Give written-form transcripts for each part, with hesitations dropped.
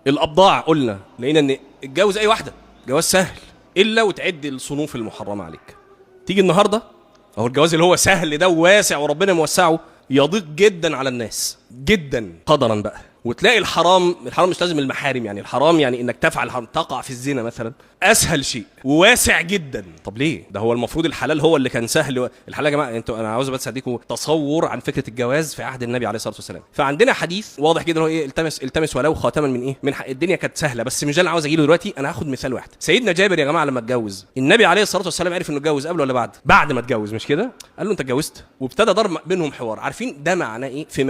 الابضاع قلنا لقينا ان اتجوز اي واحده جواز سهل الا وتعد الصنوف المحرمه عليك. تيجي النهارده اهو الجواز اللي هو سهل ده وواسع وربنا موسعه يضيق جدا على الناس جدا قدرا بقى، وتلاقي الحرام مش لازم المحارم، يعني الحرام يعني انك تفعل الحرام تقع في الزنا مثلا اسهل شيء وواسع جدا. طب ليه؟ ده هو المفروض الحلال هو اللي كان سهل. الحلال يا جماعه انتوا، انا عاوز بس اديكم تصور عن فكره الجواز في عهد النبي عليه الصلاه والسلام. فعندنا حديث واضح جدا هو ايه، التمس ولو خاتما من ايه، من الدنيا كانت سهله، بس مش ده اللي عاوز اجيله دلوقتي. انا هاخد مثال واحد. سيدنا جابر يا جماعه لما اتجوز النبي عليه الصلاه والسلام عرف انه اتجوز قبل ولا بعد ما اتجوز، مش كده؟ قال له انت اتجوزت، وابتدى ضرب بينهم حوار. عارفين ده معناه ايه؟ في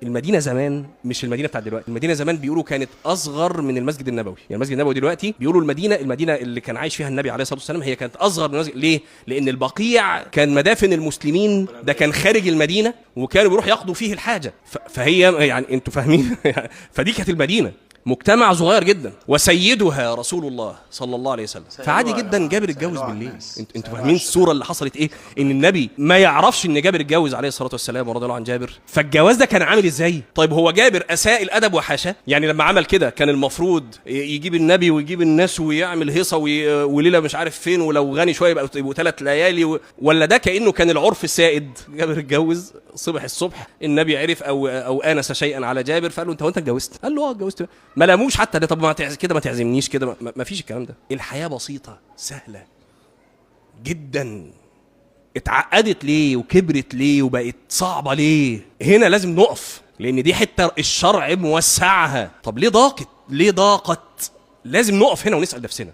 المدينه زمان مش المدينه بتاعت دلوقتي. المدينه زمان بيقولوا كانت اصغر من المسجد النبوي. يعني المسجد النبوي دلوقتي بيقولوا المدينه اللي كان عايش فيها النبي عليه الصلاه والسلام هي كانت اصغر من المسجد. ليه؟ لان البقيع كان مدافن المسلمين، ده كان خارج المدينه وكانوا بيروحوا يقضوا فيه الحاجه. فهي يعني انتوا فاهمين فدي كانت المدينه مجتمع صغير جدا وسيدها رسول الله صلى الله عليه وسلم. فعادي جدا جابر اتجوز بالليل. انتوا فاهمين الصوره اللي حصلت ايه؟ ان النبي ما يعرفش ان جابر اتجوز عليه الصلاه والسلام ورضي الله عن جابر. فالجواز ده كان عامل ازاي؟ طيب هو جابر اساء الادب وحاشاه؟ يعني لما عمل كده كان المفروض يجيب النبي ويجيب الناس ويعمل هيصه وليله مش عارف فين، ولو غني شويه يبقوا 3 ليالي ولا ده كانه كان العرف السائد؟ جابر اتجوز صبح الصبح النبي عرف او انس شيئا على جابر فقال له انت اتجوزت؟ قال له اتجوزت. ما لاموش حتى ده. طب ما كده ما تعزمنيش كده، ما فيش الكلام ده. الحياه بسيطه سهله جدا. اتعقدت ليه وكبرت ليه وبقت صعبه ليه؟ هنا لازم نقف، لان دي حته الشرع موسعها. طب ليه ضاقت؟ لازم نقف هنا ونسال نفسنا.